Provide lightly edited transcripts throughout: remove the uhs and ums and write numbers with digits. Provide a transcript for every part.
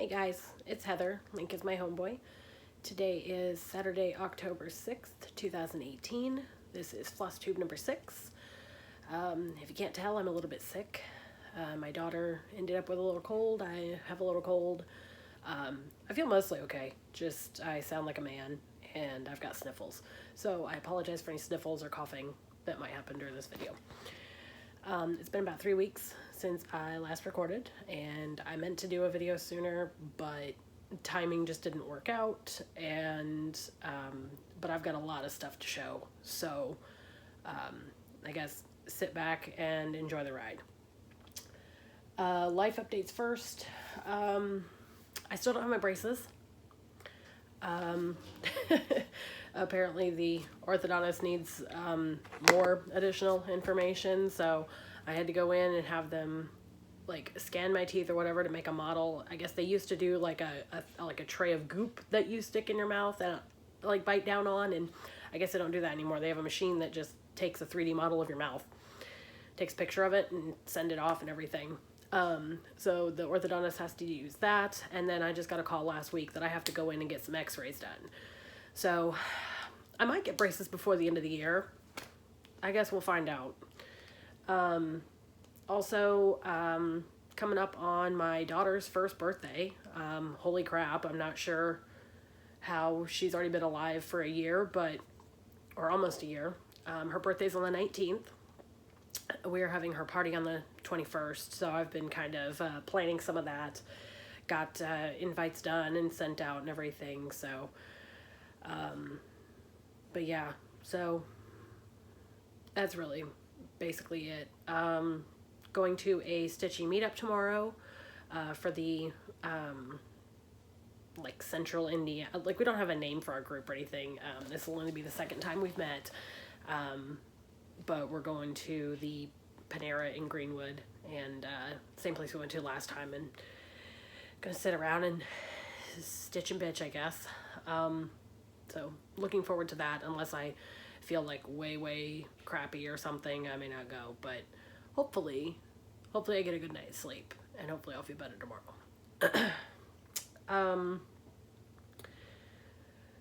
Hey guys, it's Heather. Link is my homeboy. Today is Saturday, October 6th, 2018. This is Flosstube number 6. If you can't tell, I'm a little bit sick. My daughter ended up with a little cold. I have a little cold. I feel mostly okay. Just I sound like a man and I've got sniffles. So I apologize for any sniffles or coughing that might happen during this video. It's been about 3 weeks since I last recorded, and I meant to do a video sooner, but timing just didn't work out, and but I've got a lot of stuff to show, so I guess sit back and enjoy the ride. Life updates first. I still don't have my braces. Apparently the orthodontist needs more additional information, so I had to go in and have them like scan my teeth or whatever to make a model. I guess they used to do like a tray of goop that you stick in your mouth and like bite down on, and I guess they don't do that anymore. They have a machine that just takes a 3D model of your mouth, takes a picture of it and send it off and everything. So the orthodontist has to use that, and then I just got a call last week that I have to go in and get some x-rays done. So I might get braces before the end of the year. I guess we'll find out. Also, coming up on my daughter's first birthday. Holy crap, I'm not sure how she's already been alive for a year, or almost a year. Her birthday's on the 19th. We're having her party on the 21st, so I've been kind of planning some of that. Got invites done and sent out and everything, so... but yeah, so that's really basically it. Going to a Stitchery meetup tomorrow for the like Central India. Like, we don't have a name for our group or anything. This will only be the second time we've met, but we're going to the Panera in Greenwood, and same place we went to last time, and gonna sit around and stitch and bitch, I guess. So looking forward to that. Unless I feel like way crappy or something, I may not go, but hopefully I get a good night's sleep, and hopefully I'll feel better tomorrow.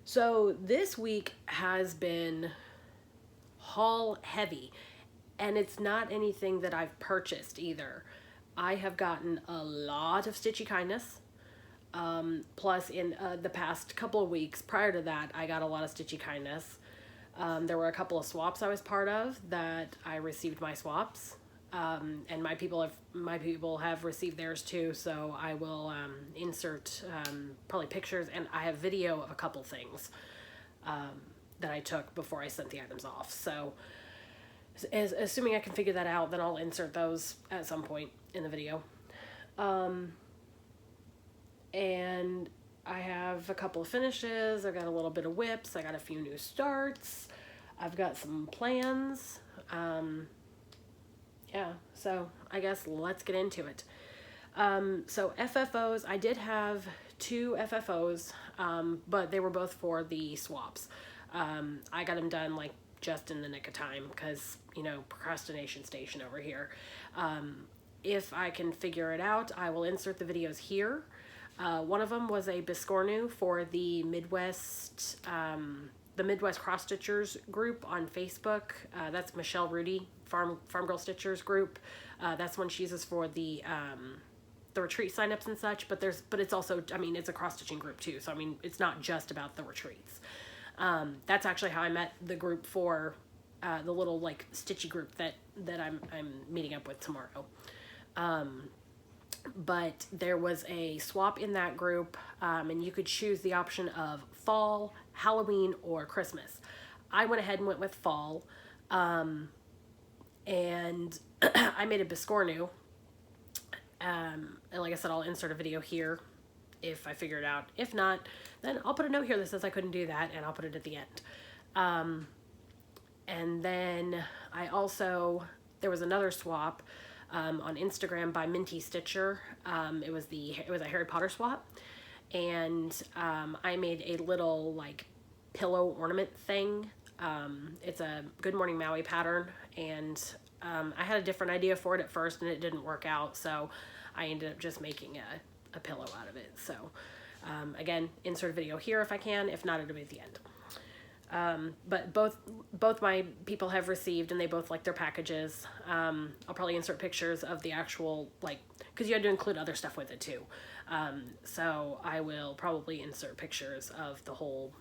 So this week has been haul heavy, and it's not anything that I've purchased either. I have gotten a lot of stitchy kindness. Plus in the past couple of weeks prior to that, I got a lot of stitchy kindness. There were a couple of swaps I was part of that I received my swaps, and my people have received theirs too. So I will insert probably pictures, and I have video of a couple things that I took before I sent the items off. So assuming I can figure that out, then I'll insert those at some point in the video. And I have a couple of finishes. I've got a little bit of whips. I got a few new starts. I've got some plans. Yeah, so I guess let's get into it. So FFOs, I did have 2 FFOs, but they were both for the swaps. I got them done like just in the nick of time because, you know, procrastination station over here. If I can figure it out, I will insert the videos here. One of them was a Biscornu for the Midwest Cross Stitchers group on Facebook. That's Michelle Rudy, Farm Girl Stitchers group. That's one she uses for the retreat signups and such. But it's also, I mean, it's a cross stitching group too. So I mean, it's not just about the retreats. That's actually how I met the group for the little like stitchy group that I'm meeting up with tomorrow. But there was a swap in that group, and you could choose the option of fall, Halloween, or Christmas. I went ahead and went with fall, and I made a Biscornu, and like I said, I'll insert a video here if I figure it out. If not, then I'll put a note here that says I couldn't do that, and I'll put it at the end. And then there was another swap on Instagram by Minty Stitcher. It was a Harry Potter swap, and I made a little like pillow ornament thing. It's a Good Morning Maui pattern, and I had a different idea for it at first, and it didn't work out, so I ended up just making a pillow out of it. So again, insert a video here if I can. If not, it'll be at the end. But both my people have received, and they both like their packages. I'll probably insert pictures of the actual, like, because you had to include other stuff with it too. So I will probably insert pictures of the whole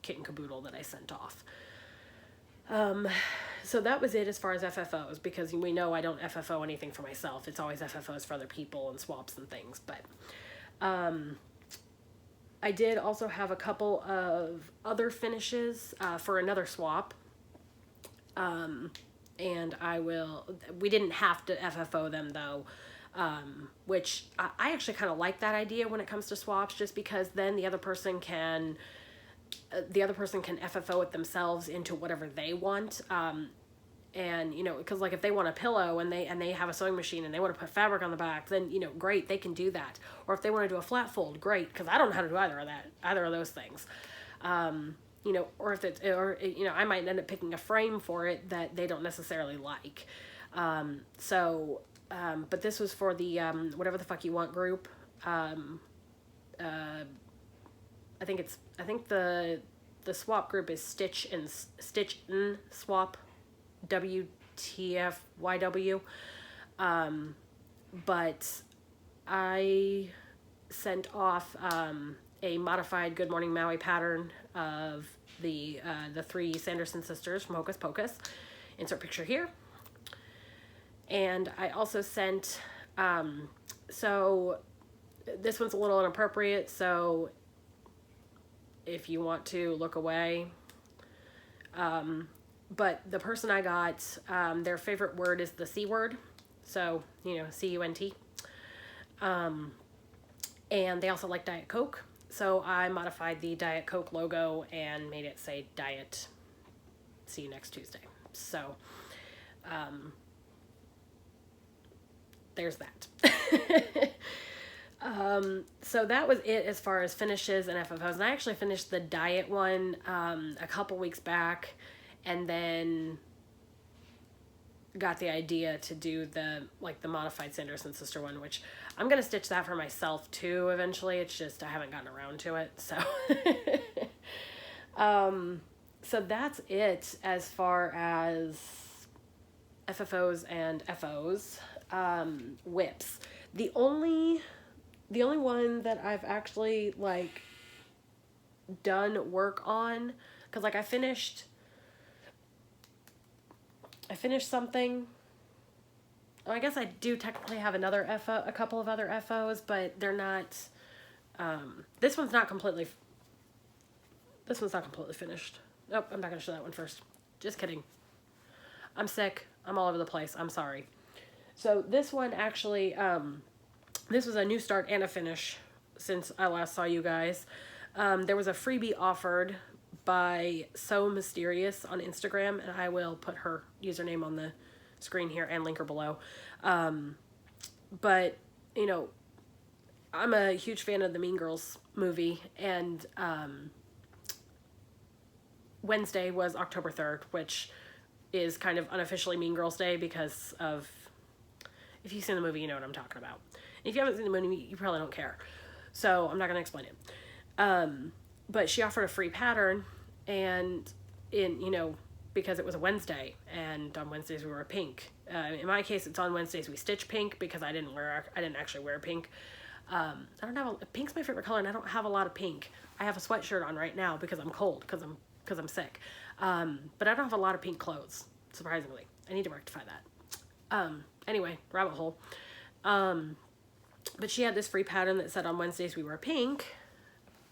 kit and caboodle that I sent off. So that was it as far as FFOs, because we know I don't FFO anything for myself. It's always FFOs for other people and swaps and things. But I did also have a couple of other finishes for another swap. And we didn't have to FFO them though, which I actually kind of like that idea when it comes to swaps, just because then the other person can FFO it themselves into whatever they want. And, you know, because like if they want a pillow and they have a sewing machine and they want to put fabric on the back, then, you know, great, they can do that. Or if they want to do a flat fold, great, because I don't know how to do either of those things. You know, or you know, I might end up picking a frame for it that they don't necessarily like. But this was for the whatever the fuck you want group. I think the swap group is Stitch and Swap, WTFYW. But I sent off a modified Good Morning Maui pattern of the 3 Sanderson sisters from Hocus Pocus. Insert picture here. And I also sent, so this one's a little inappropriate, so if you want to look away. But the person I got, their favorite word is the C word. So, you know, C-U-N-T. And they also like Diet Coke. So I modified the Diet Coke logo and made it say Diet, see you next Tuesday. So, there's that. So that was it as far as finishes and FFOs. And I actually finished the diet one a couple weeks back, and then got the idea to do the modified Sanderson sister one, which I'm gonna stitch that for myself too eventually. It's just I haven't gotten around to it. So so that's it as far as FFOs and FOs. Whips. The only one that I've actually like done work on, because like I finished something. Oh, I guess I do technically have a couple of other FOs, but they're not, this one's not completely finished. Nope, I'm not gonna show that one first. Just kidding. I'm sick. I'm all over the place. I'm sorry. So this one actually, this was a new start and a finish since I last saw you guys. There was a freebie offered by So Mysterious on Instagram, and I will put her username on the screen here and link her below. But, you know, I'm a huge fan of the Mean Girls movie, and Wednesday was October 3rd, which is kind of unofficially Mean Girls Day because of, if you've seen the movie, you know what I'm talking about. If you haven't seen the movie, you probably don't care. So I'm not going to explain it. But she offered a free pattern, and because it was a Wednesday, and on Wednesdays we wear pink. In my case, it's on Wednesdays we stitch pink because I didn't actually wear pink. Pink's my favorite color, and I don't have a lot of pink. I have a sweatshirt on right now because I'm cold, because I'm sick. But I don't have a lot of pink clothes, surprisingly. I need to rectify that. Anyway, rabbit hole. But she had this free pattern that said on Wednesdays we wear pink,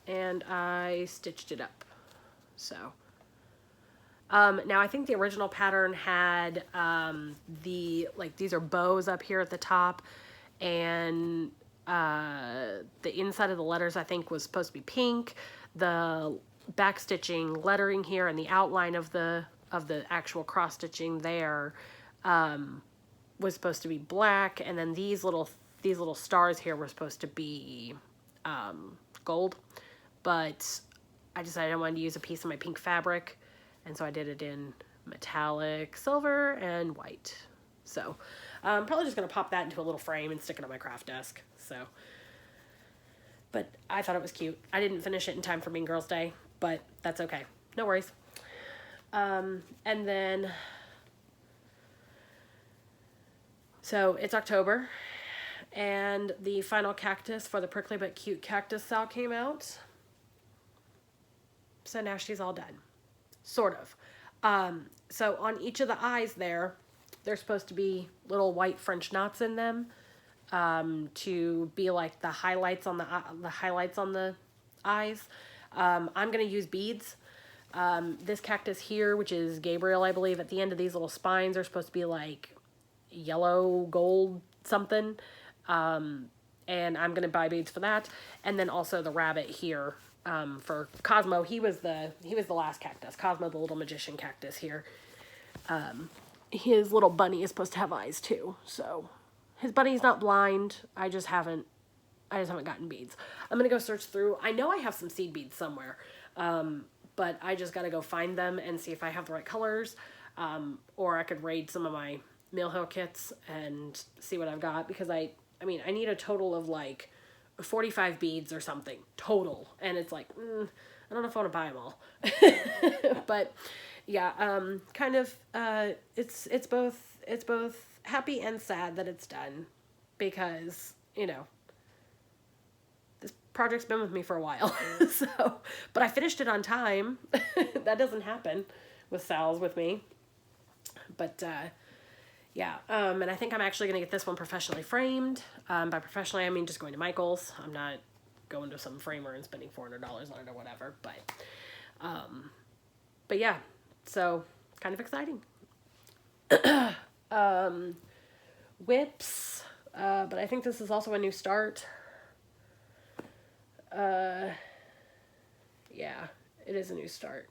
and I stitched it up. So, now I think the original pattern had, these are bows up here at the top, and, the inside of the letters I think was supposed to be pink. The back stitching lettering here and the outline of the actual cross stitching there, was supposed to be black, and then these little stars here were supposed to be gold, but I decided I wanted to use a piece of my pink fabric, and so I did it in metallic silver and white. So I'm probably just gonna pop that into a little frame and stick it on my craft desk. So But I thought it was cute. I didn't finish it in time for Mean Girls Day, but that's okay. No worries. And then, so it's October, and the final cactus for the Prickly But Cute Cactus Sal came out. So now she's all done. Sort of. So on each of the eyes there's supposed to be little white French knots in them, to be like the highlights on the eyes. I'm going to use beads. This cactus here, which is Gabriel, I believe, at the end of these little spines are supposed to be like yellow, gold, something. And I'm going to buy beads for that. And then also the rabbit here, for Cosmo. He was the last cactus. Cosmo, the little magician cactus here. His little bunny is supposed to have eyes too. So his bunny's not blind. I just haven't gotten beads. I'm going to go search through. I know I have some seed beads somewhere. But I just got to go find them and see if I have the right colors. Or I could raid some of my Mill Hill kits and see what I've got, because I need a total of like 45 beads or something total. And it's like, I don't know if I want to buy them all. But yeah, kind of, it's both happy and sad that it's done, because, you know, this project's been with me for a while. So, but I finished it on time. That doesn't happen with Sal's with me. But, yeah, and I think I'm actually going to get this one professionally framed. By professionally, I mean just going to Michael's. I'm not going to some framer and spending $400 on it or whatever. But yeah, so kind of exciting. Whips, but I think this is also a new start. Yeah, it is a new start.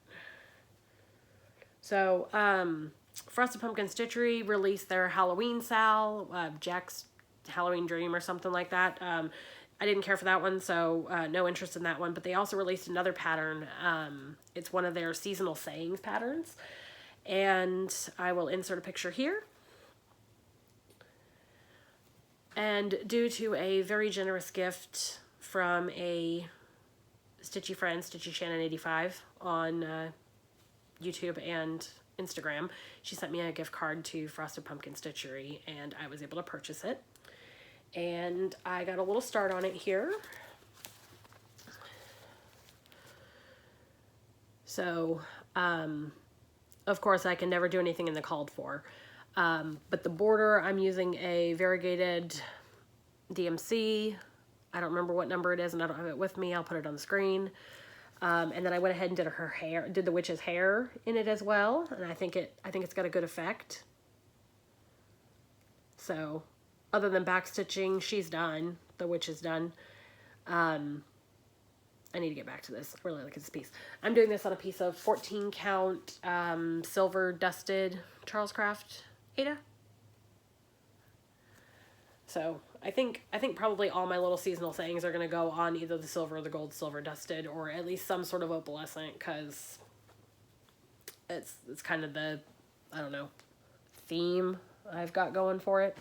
So, Frosted Pumpkin Stitchery released their Halloween Sal, Jack's Halloween Dream or something like that. I didn't care for that one, so no interest in that one. But they also released another pattern. It's one of their seasonal sayings patterns. And I will insert a picture here. And due to a very generous gift from a Stitchy friend, Stitchy Shannon 85 on YouTube and Instagram, she sent me a gift card to Frosted Pumpkin Stitchery, and I was able to purchase it. And I got a little start on it here. So, of course, I can never do anything in the called for. But the border, I'm using a variegated DMC. I don't remember what number it is, and I don't have it with me. I'll put it on the screen. And then I went ahead and did the witch's hair in it as well, and I think it's got a good effect. So, other than back stitching, she's done. The witch is done. I need to get back to this. I really like this piece. I'm doing this on a piece of 14 count silver dusted Charles Craft Ada. So I think probably all my little seasonal sayings are going to go on either the silver or the gold silver dusted, or at least some sort of opalescent, because it's kind of the, I don't know, theme I've got going for it.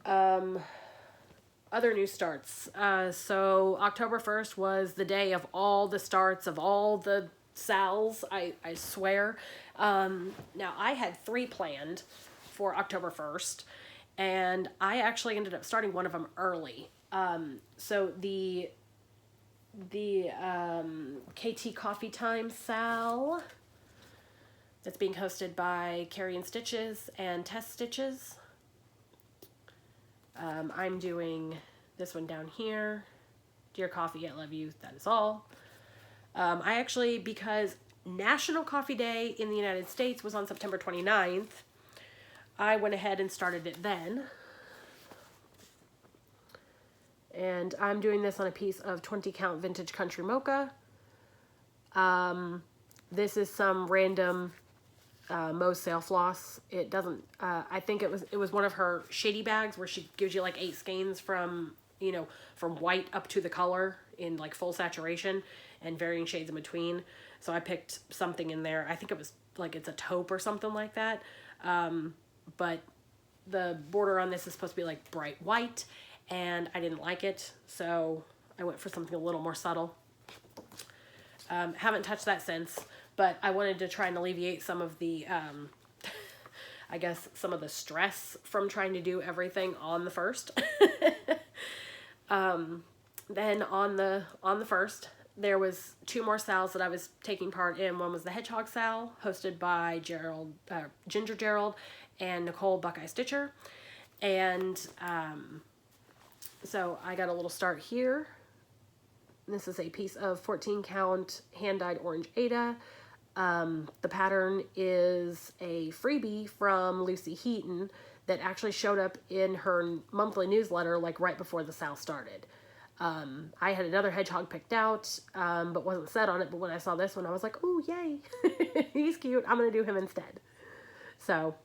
Other new starts. So October 1st was the day of all the starts of all the Sals, I swear. Now I had 3 planned for October 1st. And I actually ended up starting one of them early. So the KT Coffee Time Sal that's being hosted by Kerry and Stitches and Test Stitches. I'm doing this one down here. Dear Coffee, I love you. That is all. I actually, because National Coffee Day in the United States was on September 29th, I went ahead and started it then. And I'm doing this on a piece of 20 count vintage country mocha. This is some random Moe's Sale floss. It doesn't, I think it was one of her shady bags where she gives you like 8 skeins from, you know, from white up to the color in like full saturation and varying shades in between. So I picked something in there. I think it was like, it's a taupe or something like that. But the border on this is supposed to be like bright white, and I didn't like it, so I went for something a little more subtle. Haven't touched that since, but I wanted to try and alleviate some of the, I guess, some of the stress from trying to do everything on the 1st. Then on the 1st, there was 2 more sals that I was taking part in. One was the Hedgehog Sal, hosted by Ginger Gerald and Nicole Buckeye Stitcher. And so I got a little start here. This is a piece of 14 count hand-dyed orange Aida. The pattern is a freebie from Lucy Heaton that actually showed up in her monthly newsletter like right before the sale started. I had another hedgehog picked out, but wasn't set on it. But when I saw this one, I was like, oh, yay. He's cute. I'm going to do him instead. So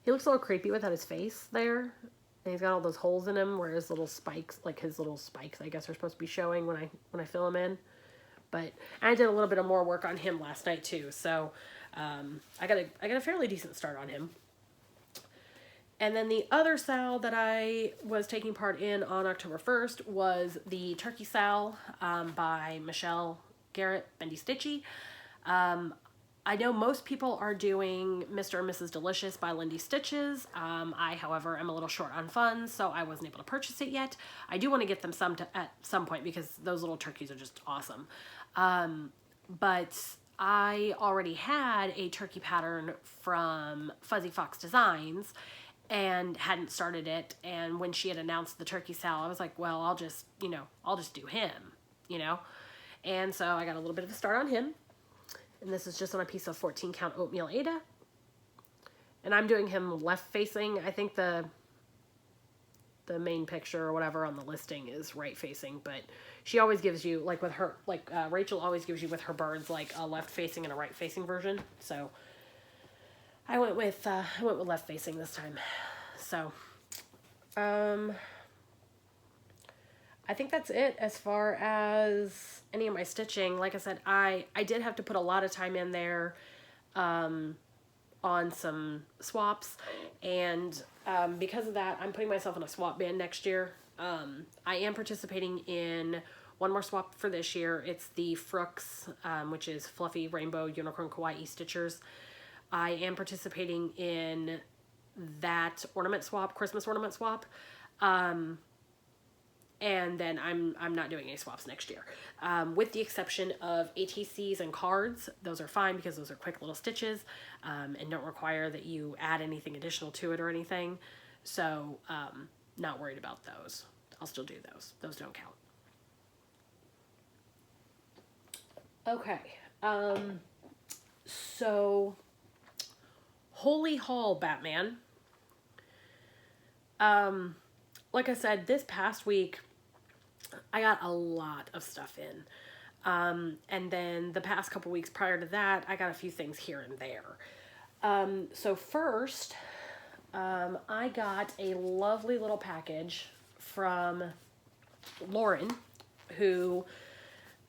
he looks a little creepy without his face there. And he's got all those holes in him where his little spikes, like his little spikes, I guess, are supposed to be showing when I fill him in. But I did a little bit of more work on him last night too. So I got a fairly decent start on him. And then the other sal that I was taking part in on October 1st was the Turkey Sal by Michelle Garrett Bendy Stitchy. I know most people are doing Mr. and Mrs. Delicious by Lindy Stitches. I, however, am a little short on funds, so I wasn't able to purchase it yet. I do want to get them at some point because those little turkeys are just awesome. But I already had a turkey pattern from Fuzzy Fox Designs and hadn't started it. And when she had announced the turkey sal, I was like, well, I'll just do him, And so I got a little bit of a start on him. And this is just on a piece of 14 count oatmeal Aida. And I'm doing him left facing. I think the main picture or whatever on the listing is right facing, but she always gives you, like with her, Rachel always gives you with her birds, like a left facing and a right facing version. So I went with left facing this time. So, I think that's it as far as any of my stitching. Like I said, I did have to put a lot of time in there on some swaps, and because of that, I'm putting myself in a swap band next year. I am participating in one more swap for this year. It's the Frooks, which is Fluffy Rainbow Unicorn Kawaii Stitchers. I am participating in that ornament swap, Christmas ornament swap. And then I'm not doing any swaps next year. With the exception of ATCs and cards. Those are fine because those are quick little stitches and don't require that you add anything additional to it or anything. So not worried about those. I'll still do those. Those don't count. Okay. So Holy Hall Batman. Like I said, this past week, I got a lot of stuff in. And then the past couple weeks prior to that, I got a few things here and there. So first, I got a lovely little package from Lauren, who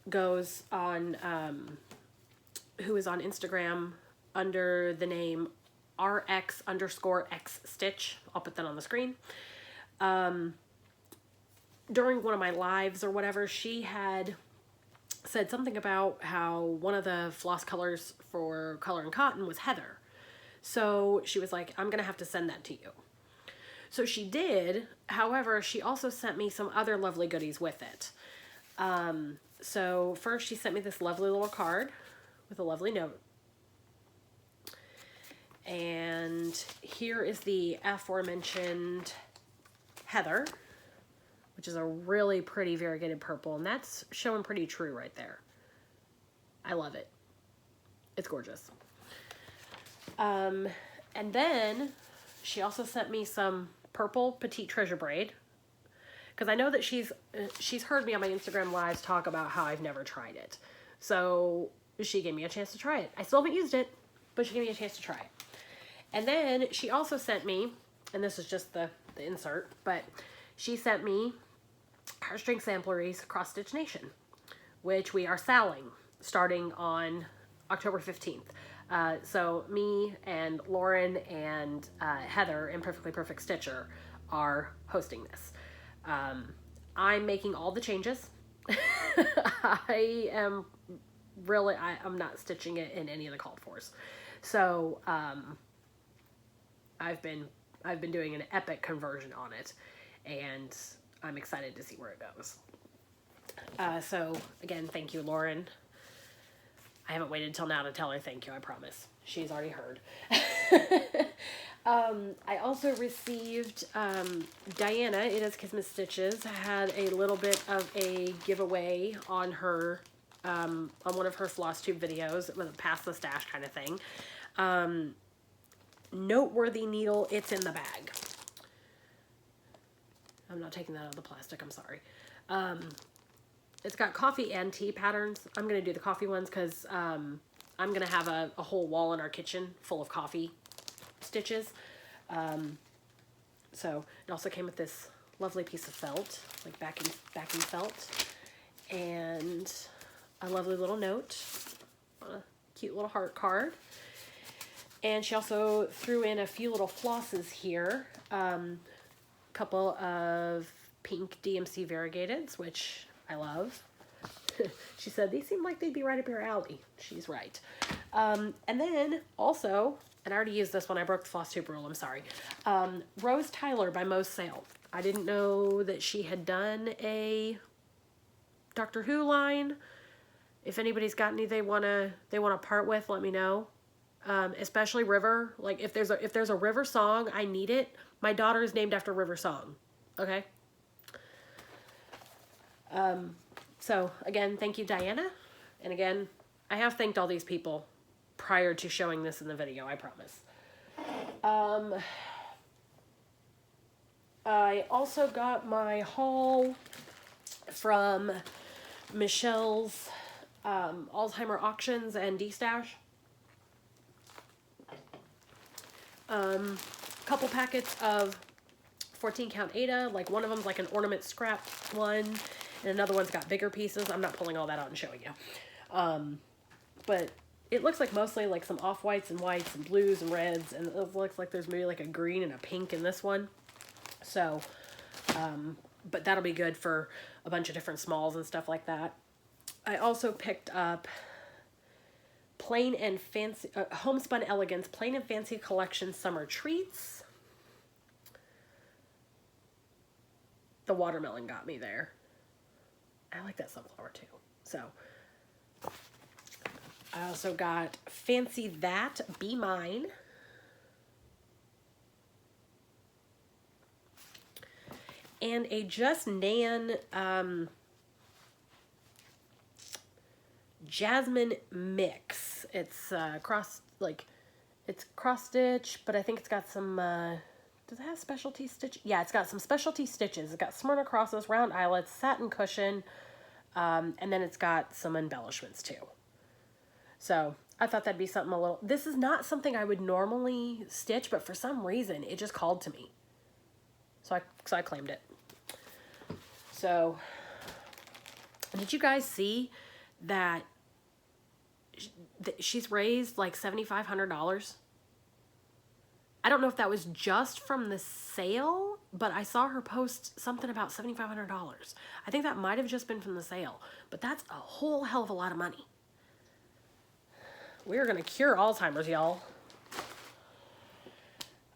goes on, who is on Instagram under the name RX_X Stitch. I'll put that on the screen. During one of my lives or whatever, she had said something about how one of the floss colors for Color and Cotton was heather. So she was like, I'm going to have to send that to you. So she did. However, she also sent me some other lovely goodies with it. So first she sent me this lovely little card with a lovely note. And here is the aforementioned heather, which is a really pretty variegated purple, and that's showing pretty true right there. I love it. It's gorgeous. And then she also sent me some purple petite treasure braid, because I know that she's heard me on my Instagram lives talk about how I've never tried it. So she gave me a chance to try it. I still haven't used it, but she gave me a chance to try it. And then she also sent me, and this is just the insert, but she sent me Heartstring Sampleries Cross Stitch Nation, which we are saling starting on October 15th. So me and Lauren and Heather and Perfectly Perfect Stitcher are hosting this. I'm making all the changes. I'm not stitching it in any of the called fors. So, I've been doing an epic conversion on it, and I'm excited to see where it goes. So again, thank you, Lauren. I haven't waited till now to tell her thank you, I promise. She's already heard. I also received, Diana, It Is Kismet Stitches, had a little bit of a giveaway on her, on one of her Flosstube videos. It was a pass the stash kind of thing. Noteworthy needle, it's in the bag. I'm not taking that out of the plastic, I'm sorry. It's got coffee and tea patterns. I'm going to do the coffee ones because I'm going to have a whole wall in our kitchen full of coffee stitches. So it also came with this lovely piece of felt, like backing felt, and a lovely little note, a cute little heart card. And she also threw in a few little flosses here, couple of pink DMC variegateds, which I love. She said, these seem like they'd be right up your alley. She's right. And then also, and I already used this one, I broke the Flosstube rule, I'm sorry. Rose Tyler by Mo's Sale. I didn't know that she had done a Doctor Who line. If anybody's got any they wanna part with, let me know. Especially River. Like if there's a River song, I need it. My daughter is named after River Song. Okay? So again, thank you, Diana. And again, I have thanked all these people prior to showing this in the video, I promise. I also got my haul from Michelle's Alzheimer Auctions and D-Stash. Couple packets of 14 count Ada, like one of them's like an ornament scrap one, and another one's got bigger pieces. I'm not pulling all that out and showing you. But it looks like mostly like some off-whites and whites and blues and reds, and it looks like there's maybe like a green and a pink in this one. So, but that'll be good for a bunch of different smalls and stuff like that. I also picked up Plain and Fancy, Homespun Elegance Plain and Fancy Collection Summer Treats. The watermelon got me there. I like that sunflower too. So, I also got Fancy That, Be Mine. And a Just Nan Jasmine Mix. It's it's cross stitch, but I think it's got some, does it have specialty stitch? Yeah, it's got some specialty stitches. It's got Smyrna crosses, round eyelets, satin cushion, and then it's got some embellishments too. So I thought that'd be something a little, this is not something I would normally stitch, but for some reason it just called to me. So I claimed it. So, did you guys see that she's raised like $7,500? I don't know if that was just from the sale, but I saw her post something about $7,500. I think that might have just been from the sale, but that's a whole hell of a lot of money. We're going to cure Alzheimer's, y'all.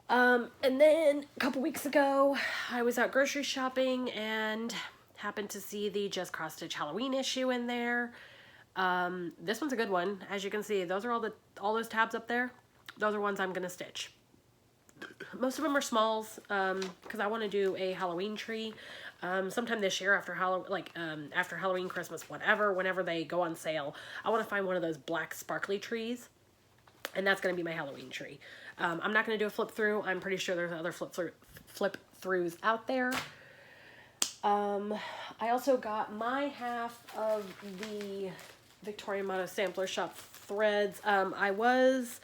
And then a couple weeks ago, I was out grocery shopping and happened to see the Just Cross Stitch Halloween issue in there. This one's a good one. As you can see, those are all those tabs up there. Those are ones I'm gonna stitch. Most of them are smalls, because I want to do a Halloween tree sometime this year after after Halloween, Christmas, whenever they go on sale. I want to find one of those black sparkly trees, and that's going to be my Halloween tree. I'm not going to do a flip through. I'm pretty sure there's other flip throughs out there. I also got my half of the Victoria Motto Sampler Shop threads. I was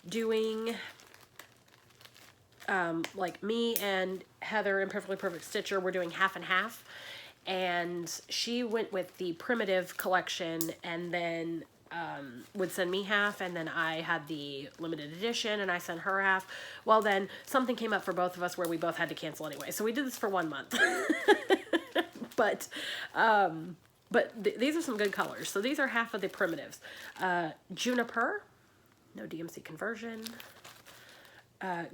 doing, like me and Heather and Perfectly Perfect Stitcher were doing half and half, and she went with the primitive collection and then would send me half, and then I had the limited edition and I sent her half. Well, then something came up for both of us where we both had to cancel anyway, so we did this for 1 month. These are some good colors. So these are half of the primitives. Juniper, no DMC conversion.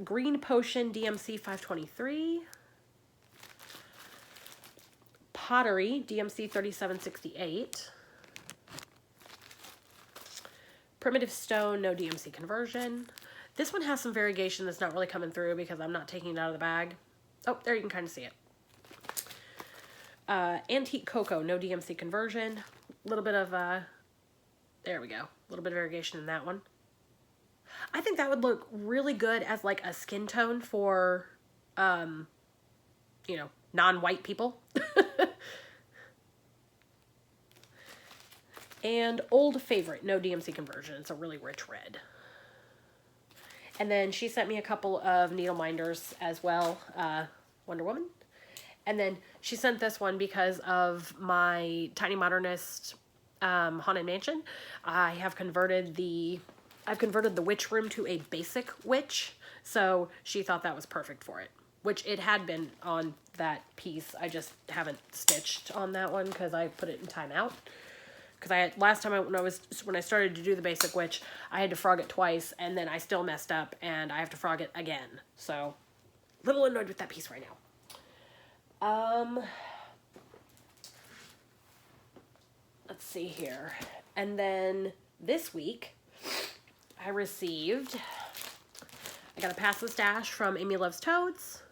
Green Potion, DMC 523. Pottery, DMC 3768. Primitive Stone, no DMC conversion. This one has some variegation that's not really coming through because I'm not taking it out of the bag. Oh, there you can kind of see it. Antique Cocoa, no DMC conversion. A little bit of, there we go. A little bit of variegation in that one. I think that would look really good as like a skin tone for, you know, non-white people. And Old Favorite, no DMC conversion. It's a really rich red. And then she sent me a couple of needle minders as well, Wonder Woman. And then she sent this one because of my Tiny Modernist Haunted Mansion. I've converted the witch room to a basic witch, so she thought that was perfect for it. Which it had been on that piece. I just haven't stitched on that one because I put it in timeout. Because last time when I started to do the basic witch, I had to frog it twice, and then I still messed up, and I have to frog it again. So, a little annoyed with that piece right now. Let's see here. And then this week, I got a Pass the Stash from Amy Loves Toads.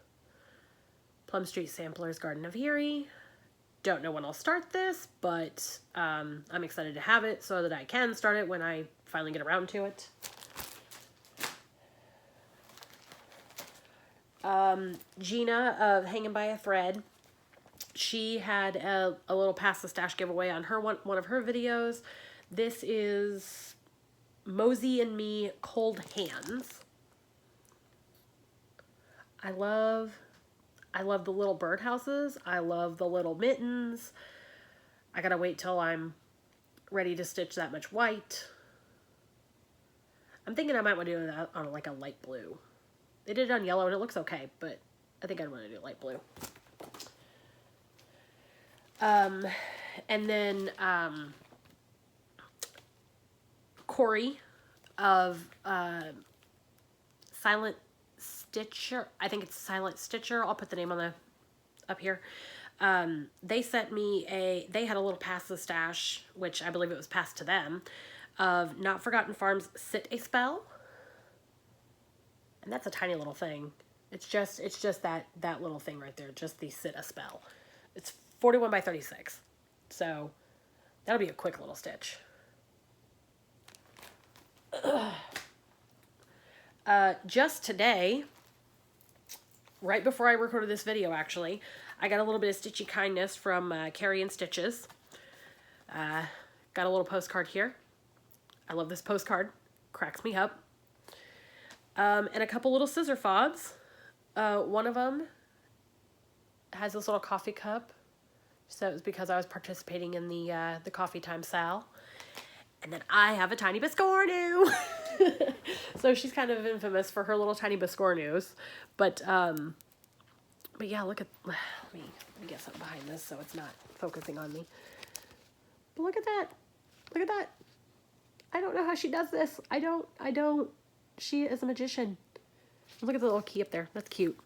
Plum Street Samplers Garden of Erie. Don't know when I'll start this, but I'm excited to have it so that I can start it when I finally get around to it. Gina of Hanging by a Thread. She had a little Pass the Stash giveaway on her one of her videos. This is Mosey and Me Cold Hands. I love the little birdhouses. I love the little mittens. I gotta wait till I'm ready to stitch that much white. I'm thinking I might want to do that on like a light blue. They did it on yellow and it looks okay, but I think I'd want to do light blue. And then Corey of Silent Stitcher. I think it's Silent Stitcher. I'll put the name on up here. They sent me they had a little Pass the Stash, which I believe it was passed to them, of Not Forgotten Farms Sit a Spell. And that's a tiny little thing. It's just that little thing right there, just the Sit a Spell. It's 41 by 36. So that'll be a quick little stitch. Just today, right before I recorded this video, actually, I got a little bit of Stitchy Kindness from Kerry and Stitches. Got a little postcard here. I love this postcard. Cracks me up. And a couple little scissor fobs. One of them has this little coffee cup. So it was because I was participating in the coffee time sale. And then I have a tiny Biscornu. So she's kind of infamous for her little tiny Biscornus. But yeah, let me get something behind this so it's not focusing on me. But look at that. Look at that. I don't know how she does this. I don't. She is a magician. Look at the little key up there. That's cute.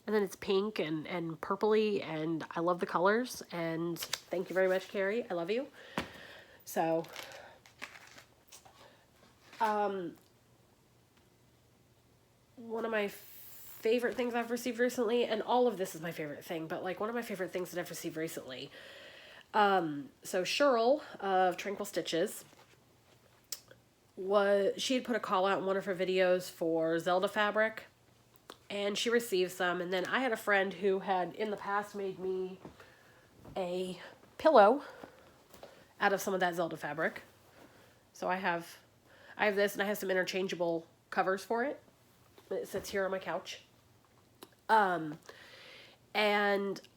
And then it's pink and purpley, and I love the colors. And thank you very much, Kerry. I love you. So, one of my favorite things I've received recently, and all of this is my favorite thing, but like one of my favorite things that I've received recently. So Shirl of Tranquil Stitches, she had put a call out in one of her videos for Zelda fabric, and she received some. And then I had a friend who had in the past made me a pillow out of some of that Zelda fabric. So I have this, and I have some interchangeable covers for it. It sits here on my couch. And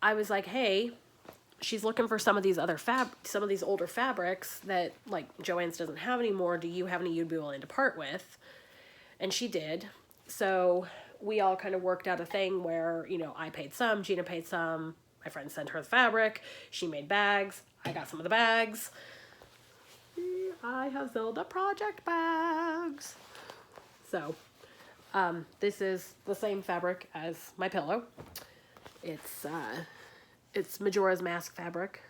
I was like, hey, she's looking for some of these other some of these older fabrics that like Joann's doesn't have anymore. Do you have any you'd be willing to part with? And she did. So we all kind of worked out a thing where, you know, I paid some, Gina paid some, My friend sent her the fabric. She made bags. I got some of the bags. I have Zelda project bags. So, this is the same fabric as my pillow. It's Majora's Mask fabric.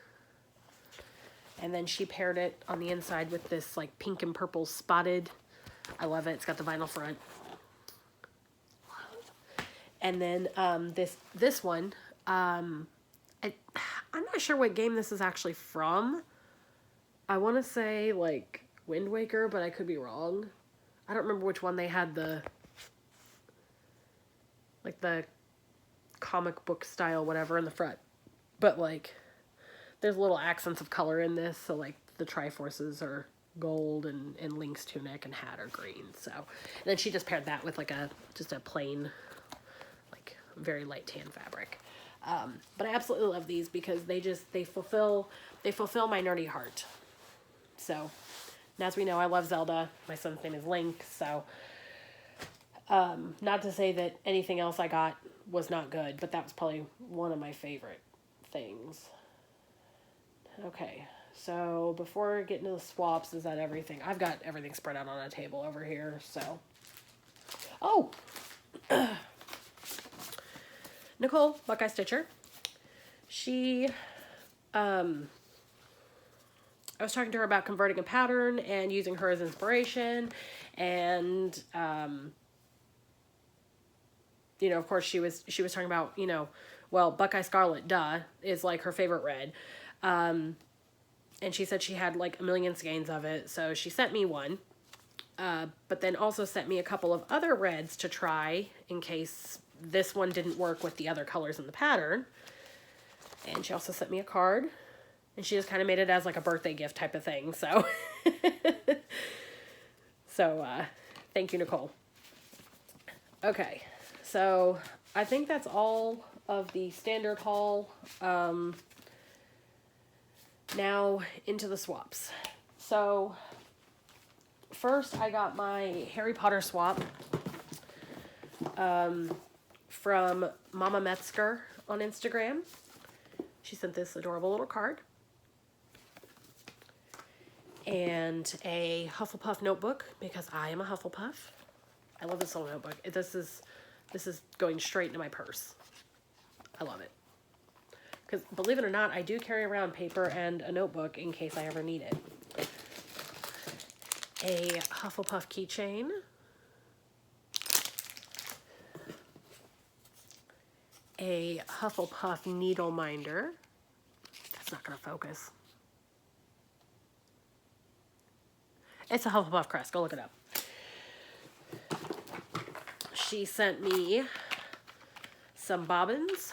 And then she paired it on the inside with this like pink and purple spotted. I love it. It's got the vinyl front. And then this one, I'm not sure what game this is actually from. I want to say like Wind Waker, but I could be wrong. I don't remember which one they had the comic book style whatever in the front. But like there's little accents of color in this, so like the Triforces are gold and Link's tunic and hat are green. So and then she just paired that with like just a plain like very light tan fabric. But I absolutely love these because they fulfill my nerdy heart. So, and as we know, I love Zelda. My son's name is Link, so not to say that anything else I got was not good, but that was probably one of my favorite things. Okay, so before getting to the swaps, is that everything? I've got everything spread out on a table over here, so. Oh! Nicole, Buckeye Stitcher, she, I was talking to her about converting a pattern and using her as inspiration, and, you know, of course she was talking about, you know, well, Buckeye Scarlet, duh, is like her favorite red, and she said she had like a million skeins of it, so she sent me one, but then also sent me a couple of other reds to try in case this one didn't work with the other colors in the pattern. And she also sent me a card, and she just kind of made it as like a birthday gift type of thing. So, thank you, Nicole. Okay. So I think that's all of the standard haul. Now into the swaps. So first I got my Harry Potter swap, from Mama Metzger on Instagram. She sent this adorable little card. And a Hufflepuff notebook, because I am a Hufflepuff. I love this little notebook. This is going straight into my purse. I love it. Because believe it or not, I do carry around paper and a notebook in case I ever need it. A Hufflepuff keychain. A Hufflepuff needle minder. That's not going to focus. It's a Hufflepuff crest. Go look it up. She sent me some bobbins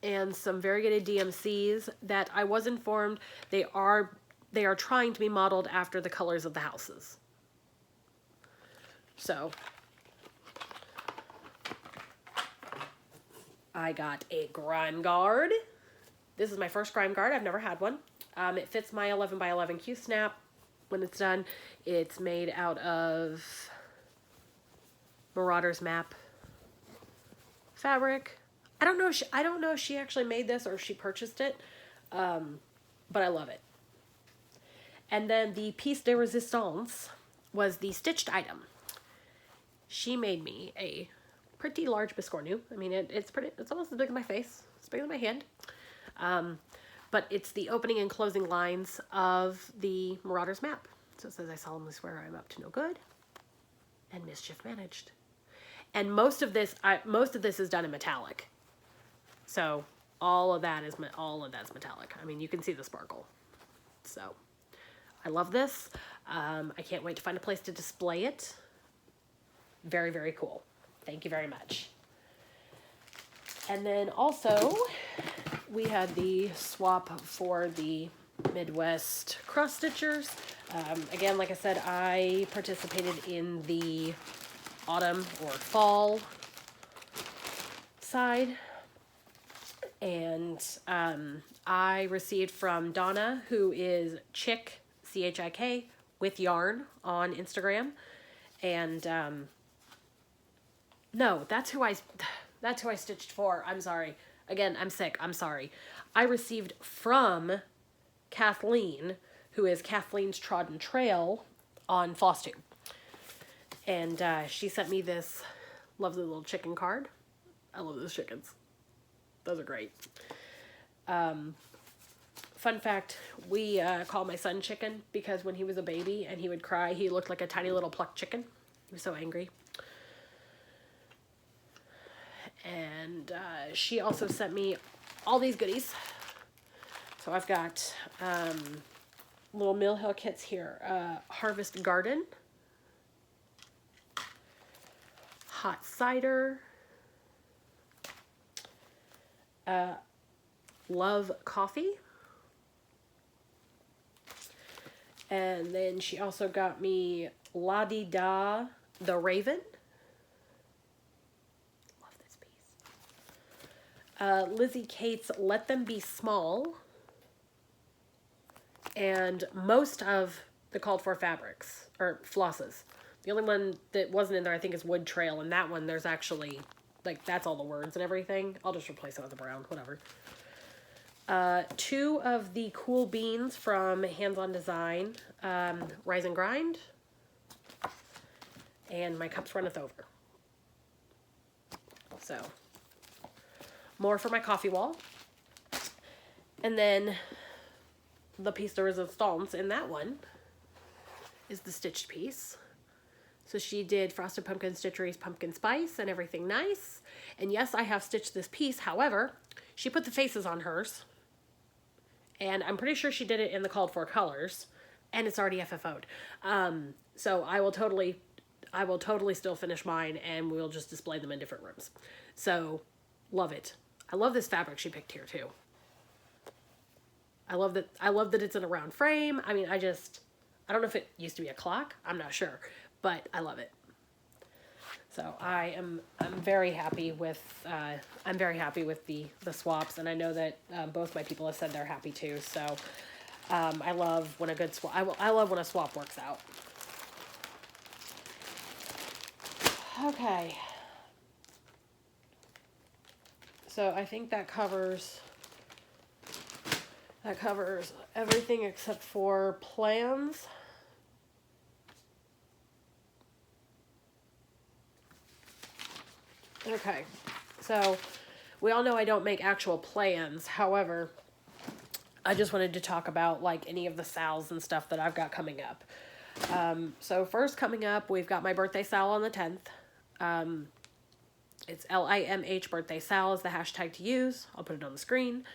and some variegated DMCs that I was informed they are trying to be modeled after the colors of the houses. So I got a grime guard. This is my first grime guard. I've never had one. It fits my 11 by 11 Q snap when it's done. It's made out of Marauder's Map fabric. I don't know if she actually made this or if she purchased it, but I love it. And then the piece de resistance was the stitched item. She made me a pretty large biscornu. I mean, it's almost as big as my face. It's bigger than my hand. But it's the opening and closing lines of the Marauder's Map. So it says, I solemnly swear I am up to no good and mischief managed. And most of this is done in metallic. So all of that's metallic. I mean, you can see the sparkle. So I love this. I can't wait to find a place to display it. Very, very cool. Thank you very much. And then also we had the swap for the Midwest cross stitchers. Again, like I said, I participated in the autumn or fall side. And I received from Donna, who is Chick, C-H-I-K, with yarn on Instagram. And no, that's who I stitched for. I'm sorry. again, I'm sick, I'm sorry. I received from Kathleen, who is Kathleen's Trodden Trail on Flosstube. And she sent me this lovely little chicken card. I love those chickens. Those are great. Fun fact, we call my son Chicken because when he was a baby and he would cry, he looked like a tiny little plucked chicken. He was so angry. And she also sent me all these goodies. So I've got little Mill Hill kits here. Harvest Garden. Hot cider. Love coffee. And then she also got me La Di Da the Raven. Love this piece. Lizzie Kate's Let Them Be Small. And most of the called for fabrics, or flosses. The only one that wasn't in there, I think, is Wood Trail. And that one, there's actually, like, that's all the words and everything. I'll just replace it with a brown, whatever. 2 of the Cool Beans from Hands On Design, Rise and Grind, and My Cups Runneth Over. So, more for my coffee wall. And then the piece de resistance in that one is the stitched piece. So she did Frosted Pumpkin Stitchery's Pumpkin Spice and everything nice. And yes, I have stitched this piece. However, she put the faces on hers. And I'm pretty sure she did it in the called for colors, and it's already FFO'd. So I will totally still finish mine, and we'll just display them in different rooms. So, love it. I love this fabric she picked here too. I love that it's in a round frame. I mean, I don't know if it used to be a clock. I'm not sure, but I love it. So I'm very happy with the swaps, and I know that both my people have said they're happy too. So I love when a good swap. I love when a swap works out. Okay. So I think that covers everything except for plans. Okay, so we all know I don't make actual plans. However, I just wanted to talk about like any of the sales and stuff that I've got coming up. So first coming up, we've got my birthday sale on the 10th. It's LIMH birthday sale is the hashtag to use. I'll put it on the screen.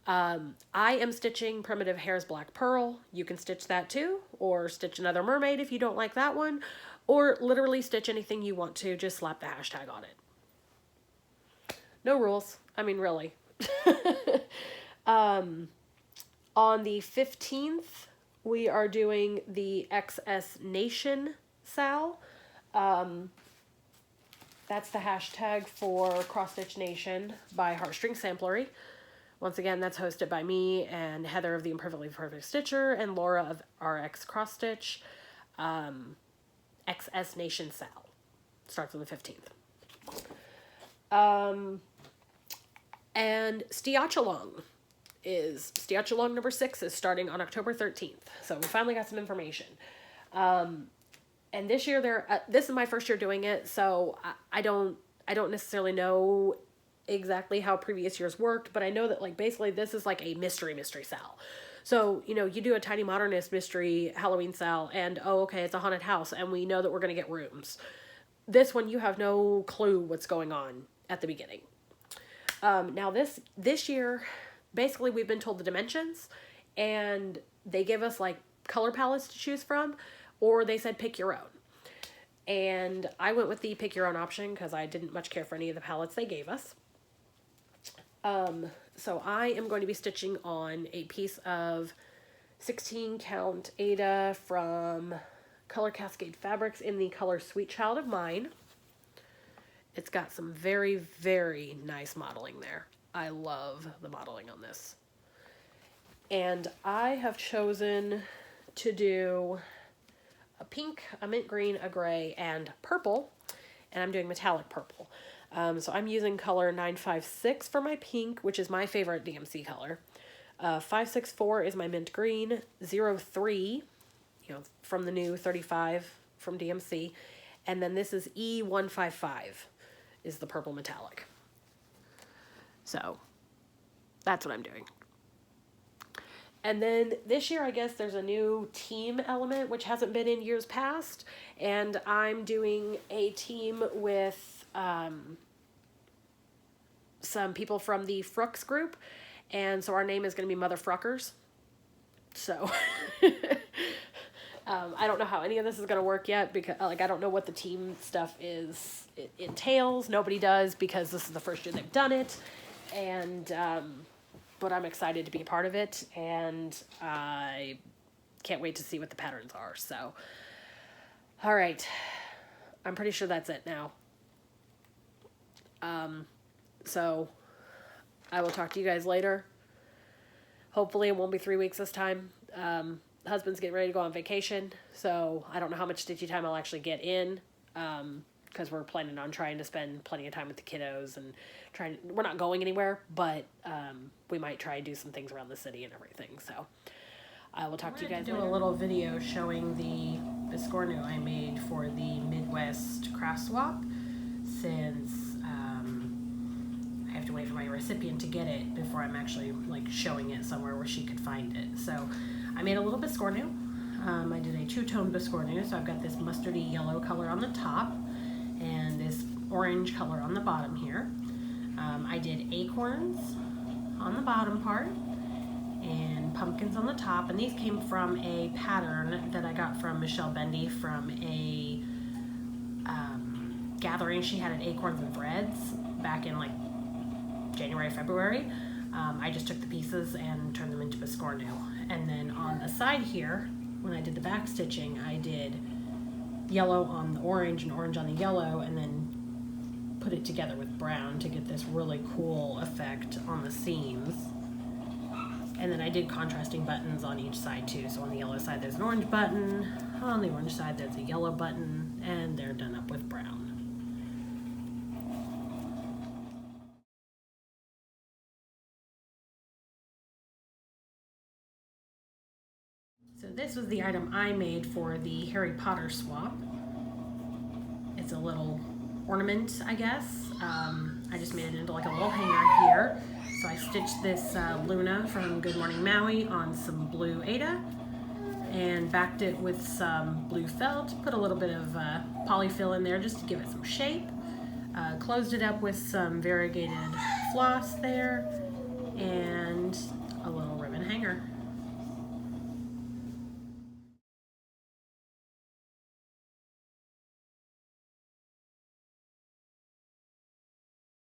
I am stitching Primitive Hare's Black Pearl. You can stitch that too, or stitch another mermaid if you don't like that one, or literally stitch anything you want to, just slap the hashtag on it. No rules. I mean, really. On the 15th, we are doing the XS Nation sale. That's the hashtag for Cross Stitch Nation by Heartstring Samplery. Once again, that's hosted by me and Heather of the Imperfectly Perfect Stitcher and Laura of RX Cross Stitch. XS Nation sale starts on the 15th. And Stiachalong number 6 is starting on October 13th. So we finally got some information. And this year this is my first year doing it, so I don't necessarily know exactly how previous years worked, but I know that like basically this is like a mystery sale. So, you know, you do a Tiny Modernist mystery Halloween sale and okay, it's a haunted house and we know that we're going to get rooms. This one you have no clue what's going on at the beginning. Now this year, basically we've been told the dimensions and they give us like color palettes to choose from, or they said pick your own. And I went with the pick your own option because I didn't much care for any of the palettes they gave us. So I am going to be stitching on a piece of 16 count Aida from Color Cascade Fabrics in the color Sweet Child of Mine. It's got some very, very nice modeling there. I love the modeling on this. And I have chosen to do a pink, a mint green, a gray, and purple. And I'm doing metallic purple. So I'm using color 956 for my pink, which is my favorite DMC color. 564 is my mint green. 03, you know, from the new 35 from DMC. And then this is E155 is the purple metallic. So that's what I'm doing. And then this year, I guess there's a new team element, which hasn't been in years past. And I'm doing a team with some people from the Frooks group. And so our name is going to be Mother Fruckers. So I don't know how any of this is going to work yet, because I don't know what the team stuff is. It entails. Nobody does, because this is the first year they've done it. And but I'm excited to be a part of it, and I can't wait to see what the patterns are. So, all right, I'm pretty sure that's it now. So I will talk to you guys later. Hopefully it won't be 3 weeks this time. Husband's getting ready to go on vacation, so I don't know how much stitchy time I'll actually get in, because we're planning on trying to spend plenty of time with the kiddos and we're not going anywhere, but we might try and do some things around the city and everything. So I will talk to you guys later. Do a little video showing the biscornu I made for the Midwest craft swap, since I have to wait for my recipient to get it before I'm actually like showing it somewhere where she could find it. So I made a little biscornu. I did a two-tone biscornu, so I've got this mustardy yellow color on the top and this orange color on the bottom here. I did acorns on the bottom part and pumpkins on the top, and these came from a pattern that I got from Michelle Bendy from a gathering she had at Acorns and Threads back in like January, February. I just took the pieces and turned them into biscornu. And then on the side here, when I did the back stitching, I did yellow on the orange and orange on the yellow, and then put it together with brown to get this really cool effect on the seams. And then I did contrasting buttons on each side too. So on the yellow side there's an orange button, on the orange side there's a yellow button, and they're done up with brown. So this was the item I made for the Harry Potter swap. It's a little ornament, I guess. I just made it into like a little hanger here. So I stitched this Luna from Good Morning Maui on some blue Aida and backed it with some blue felt, put a little bit of polyfill in there just to give it some shape. Closed it up with some variegated floss there, and